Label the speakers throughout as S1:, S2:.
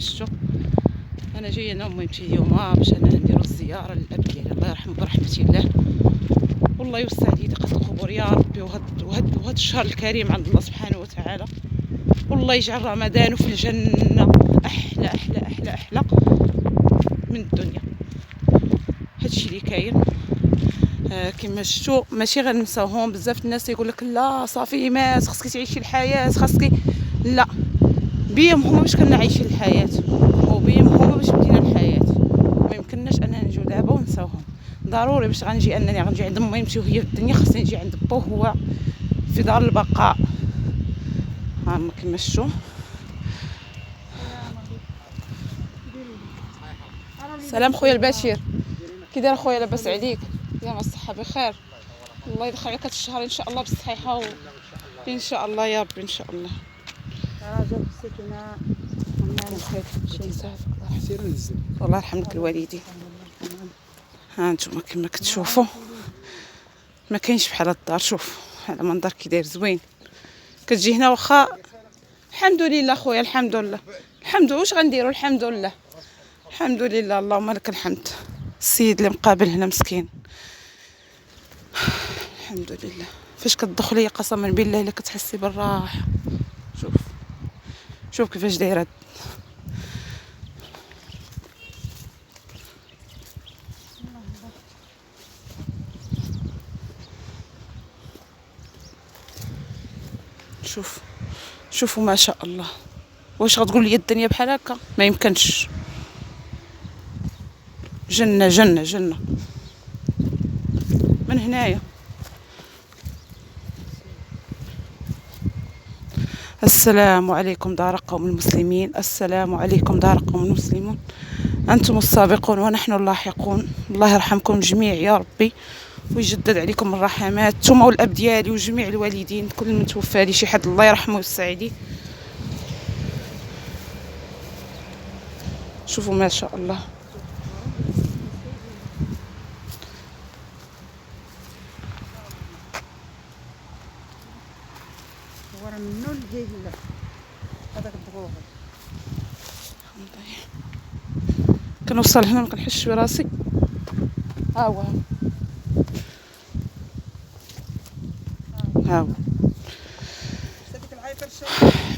S1: شفتوا انا جايه انا وميمتي اليوم باش انا نديرو الزياره للاب ديالي الله يرحمه برحمه الله، والله يوسع لي دقه القبور يا ربي، وهاد الشهر الكريم عند الله سبحانه وتعالى، والله يجعل رمضان في الجنه احلى احلى احلى احلى من الدنيا. هادشي اللي كاين. كما شفتوا ماشي غنساوهم. بزاف الناس يقول لك لا صافي مات خاصك تعيشي الحياه خاصك، لا، بيهم هما باش كنا عايشين الحياه وبيهم هما باش بدينا الحياه. ما يمكنناش اننا نجيو دابا ونساوهم. ضروري باش غنجي انني غنجي عند ميمتي وهي في الدنيا، خاصني نجي عند با وهو في دار البقاء. ها كما شفتوا. سلام خويا البشير، كي داير خويا؟ لاباس عليك؟ يا الصحه بخير، الله يدخل عليك هاد الشهر ان شاء الله بالصحيحه ان شاء الله يا ربي ان شاء الله.
S2: جاب السكينه
S1: الله يرحم لك الوالدين. ها انتم كما كتشوفوا ما كاينش بحال الدار. شوف هذا المنظر كي داير زوين. كتجي هنا واخا الحمد لله خويا الحمد لله الحمد لله. واش غنديروا؟ الحمد لله الحمد لله اللهم لك الحمد. السيد اللي مقابل هنا مسكين الحمد لله. فاش كتدخلي قسما بالله الا كتحسي بالراحه. شوف شوف كيفاش دايره. شوف شوفوا ما شاء الله. واش غتقول لي الدنيا بحال هكا؟ ما يمكنش. جنه جنه جنه من هنايا. السلام عليكم دار قوم المسلمين، السلام عليكم دار قوم المسلمون، أنتم السابقون ونحن اللاحقون، الله يرحمكم جميع يا ربي ويجدد عليكم الرحمات نتوما والاب ديالي وجميع الوالدين، كل من توفى لي شي حد الله يرحمه ويوسع عليه. شوفوا ما شاء الله.
S2: ورا منو لقيه هذاك الضغوط.
S1: كنوصل هنا ما كنحسش براسي. ها هو ها هو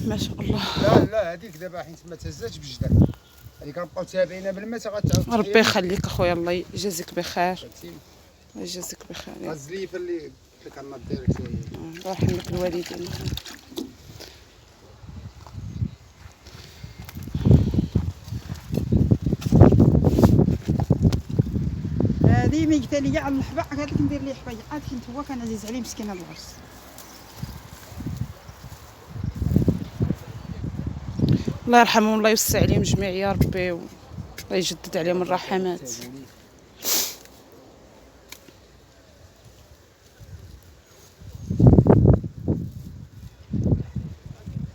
S1: ما شاء الله.
S3: لا هذيك دابا حيت ما تهزاتش بجدك، هذيك غنبقاو تابعينها بالما غتعاود.
S1: ربي يخليك اخويا الله يجازيك بخير. الله يجازيك بخير.
S3: الزليفه اللي كنا ديرك
S1: الله يرحم لك الوالدين.
S2: هذه ميته لي على الحبا، قالت لك ندير لي حبايا، عاد كنت هو كان عزيز عليه مسكين هذا العرس.
S1: الله يرحمهم الله يوسع عليهم جميع يا ربي الله يجدد عليهم الرحمات.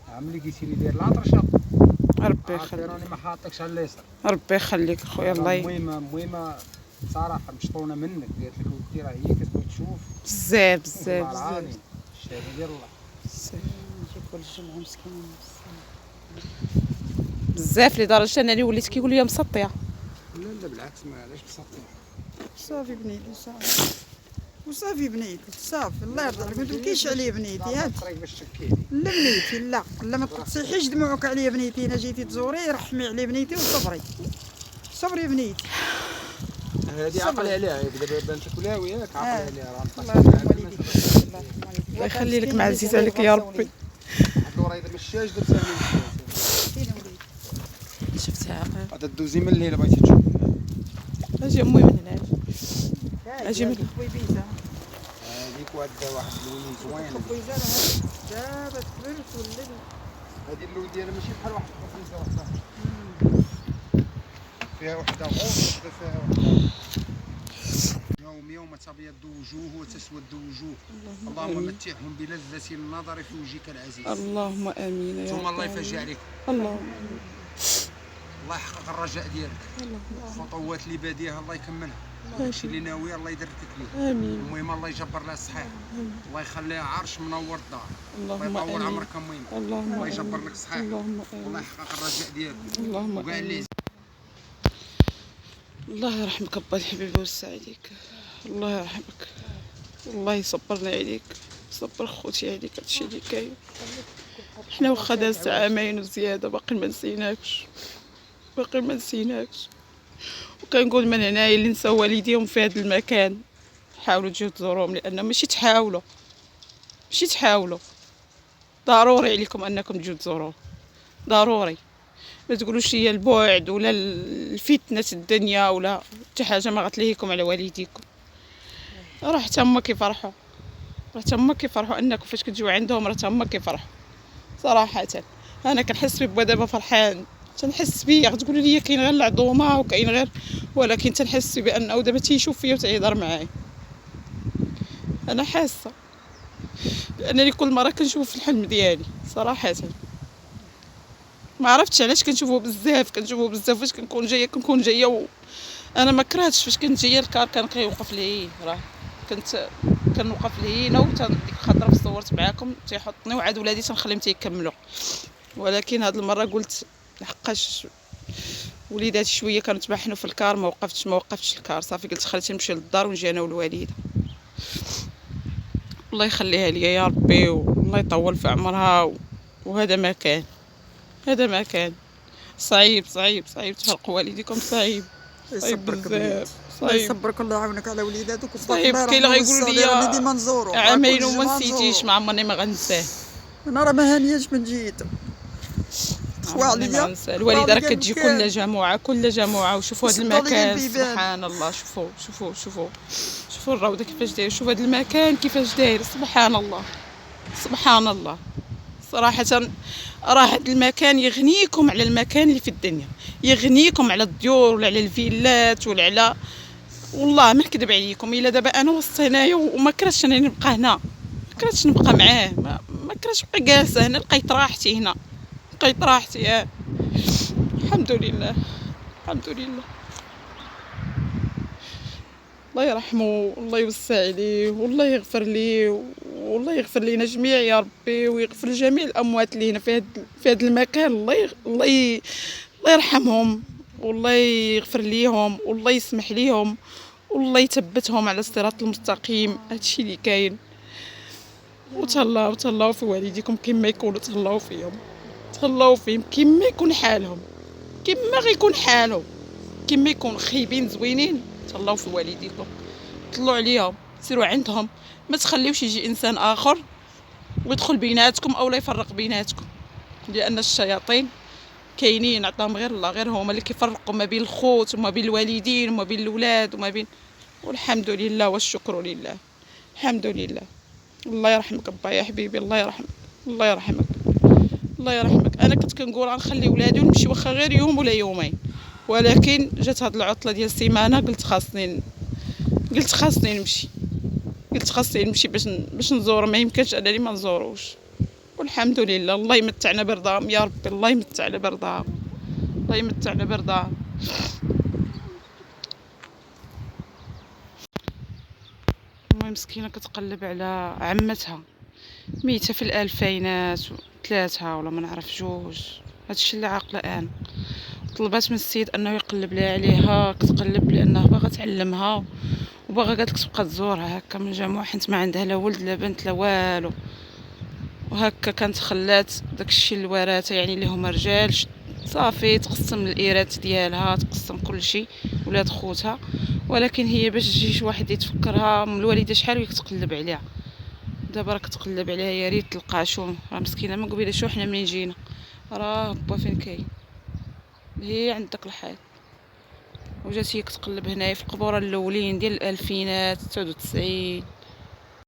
S3: عملي كيسيري داير العطرشه.
S1: ربي يخليك.
S3: راني ما حاطكش على اليسار.
S1: ربي يخليك اخويا الله
S3: المهم صراحه مشطونه منك، قالت لك ودي راه هي كتبغي تشوف
S1: بزاف بزاف بزاف
S3: الشهاده ديال الله
S2: نجي كل جمعه مسكين
S1: بزاف لدرجه انني وليت كيقول لي مسطيه.
S3: لا بالعكس ما علاش مسطيه.
S2: صافي بنيتي صافي وصافي بنيتي صافي الله يرضى عليك. ما تبكيش عليا بنيتي هاد
S3: باش تشكيني.
S2: لا بنيتي لا ما تصيحيش دموعك عليا بنيتي. انا جيتي تزوري رحمي عليا بنيتي وصبري صبري بنيتي.
S3: هذه عقلي عليها دابا بانت كلاوي ياك عقلي عليها راه
S2: الله يرحم والديك
S1: الله يخلي لك معزيز عليك يا ربي.
S3: هاد الوريده مشاش درتها
S2: فين وليدي
S1: شفتها
S3: غادا دوزي من الليل بغيتي تشوف.
S1: اجي امي من هنا اجي من
S2: خويبيزه.
S3: هذيك واحد اللون زوين.
S2: خويبيزه راه دابا كبرت ولات.
S3: هذه اللون ديالها ماشي بحال واحد الخبيزه وحده فيها وحده غوص وحده فيها وحده. يوم تبيض وجوه وتسود وجوه، اللهم متعهم بلذة النظر في وجهك العزيز.
S1: اللهم امين يا
S3: ثم
S1: رب.
S3: الله يفرج عليك.
S1: اللهم
S3: الله يحقق الرجاء ديالك. الخطوات اللي باديها الله يكملها. داكشي اللي ناوي الله يدرك ليه.
S1: امين.
S3: المهم الله يجبر لها الصحيح، الله يخليها عرش منور الدار، الله
S1: اللهم
S3: يطول
S1: امين.
S3: عمرك امين،
S1: اللهم
S3: الله
S1: امين.
S3: يجبر لك الصحيح،
S1: اللهم
S3: والله
S1: امين.
S3: يحقق الرجاء ديالك
S1: اللهم
S3: وكاع اللي
S1: امين. الله يرحمك ابا الحبيب ويوسع عليك، الله يرحمك، الله يصبرنا عليك، صبر خوتي عليك. هادشي اللي كاين، حنا واخا دازت عامين وزياده باقي ما نسيناكش، باقي ما نسيناكش. وكنقول من هنايا اللي نساو والديهم في هذا المكان حاولوا تجيو تزوروهم، لان ماشي تحاولوا، ماشي تحاولوا، ضروري عليكم انكم تجيو تزوروه، ضروري. ما تقولوش هي البعد ولا الفتنة الدنيا ولا حتى حاجه ما غتلهيكم على والديكم. راه حتى هما كيفرحوا، راه حتى هما كيفرحوا انكم فاش كتجيو عندهم، راه حتى هما كيفرحوا صراحه. انا كنحس ببا دابا فرحان، تنحس بيه. تقولوا لي كاين غير العظومه وكاين غير، ولكن تنحس بانه دابا تيشوف فيا وتيهضر معايا. انا حاسه لانني كل مره كنشوف في الحلم ديالي صراحه. ما عرفتش علاش كنشوفه بزاف، كنشوفه بزاف فاش كنكون جايه انا ما كرهتش فاش كنت جايه الكار كان كيوقف لي، راه كنوقف لهينا ديك الخطره صورت معاكم تيحطني وعاد ولادي تنخليهم تيكملوا. ولكن هاد المره قلت لحقاش وليداتي شويه كانوا تبحنوا في الكار ما وقفتش الكار صافي. قلت خليتي نمشي للدار ونجي انا والوالده. الله يخليها ليا يا ربي والله يطول في عمرها. وهذا ما كان، هذا ما كان صعيب صعيب صعيب تفرقوا والديكم، صعيب صعيب
S2: يصبرك بنيت،
S1: بزاف،
S2: الله
S1: صعيب
S2: يصبرك الله يعاونك على وليداتك.
S1: صعيب. كاين اللي غيقولوا لي
S2: ديما نزورو
S1: عامين وما نسيتيش، ما عمرني ما غنساه،
S2: انا راه ما هانياش من جيت تخوى
S1: عمرني ما
S2: عليا.
S1: غنساه. الوالده راه كتجي كل جمعه كل جمعه وشوفوا هذا
S2: صدق لي
S1: المكان
S2: البيبان.
S1: سبحان الله. شوفوا الروضه كيفاش داير، شوفوا هذا المكان كيفاش داير سبحان الله سبحان الله. صراحه راه هذا المكان يغنيكم على المكان اللي في الدنيا، يغنيكم على الديور ولا على الفيلات ولا على، والله ما نكذب عليكم. الا دابا انا وسط هنايا وما كرهتش انني نبقى هنا، ما كرهتش نبقى معاه، ما كرهتش نبقى جالسه هنا. لقيت راحتي هنا، لقيت راحتي. الحمد لله الحمد لله. الله يرحمه والله يوسع عليه والله يغفر ليه والله يغفر لينا جميع يا ربي، ويغفر لجميع الاموات اللي هنا في هذا المكان. الله يرحمهم والله يغفر ليهم والله يسمح ليهم والله يثبتهم على الصراط المستقيم. هادشي اللي كاين. وتهلاو في والديكم كما يكونوا، تهلاو فيهم، تهلاو فيهم كما يكون حالهم، كما غيكون حالهم، كما يكون خايبين زوينين. تهلاو في والديكم، طلعوا عليهم، سيروا عندهم، ما تخليوش يجي انسان اخر ويدخل بيناتكم او لا يفرق بيناتكم، لان الشياطين كاينين عطاهم غير الله، غير هما اللي كيفرقوا ما بين الخوت وما بين الوالدين وما بين الاولاد وما بين. والحمد لله والشكر لله، الحمد لله. الله يرحمك ابا يا حبيبي، الله يرحمك الله يرحمك الله يرحمك. انا كنت كنقول غنخلي ولادي ونمشي واخا غير يوم ولا يومين، ولكن جات هاد العطله ديال السيمانه قلت خاصني نمشي باش نزور. ما يمكنش انني ما نزوروش. والحمد لله. الله يمتعنا برضاهم يا ربي، الله يمتعنا برضاهم، الله يمتعنا برضاهم. المهم مسكينه كتقلب على عمتها ميته في الالفينات وثلاثة ولا ما نعرف جوج، هادشي اللي عاقله انا. طلبات من السيد انه يقلب لها عليها، كتقلب لانها باغا تعلمها وباغا قالت لك تبقى تزورها هكا من جموع، حيت ما عندها لا ولد لا بنت لا والو. وهكا كانت خلات داكشي الوراثه يعني اللي هما رجال صافي، تقسم الإيرات ديالها، تقسم كل شيء ولاد خوتها. ولكن هي باش يجي شي واحد يتفكرها من الوالده شحال وهي كتقلب عليها. دابا راك تقلب عليها يا ريت تلقى شو، راه مسكينه من قبيله شو حنا منين جينا راه با فين كاين، هي عند داك الحيط. وجات هي كتقلب هنايا في القبوره الاولين ديال الالفينات 99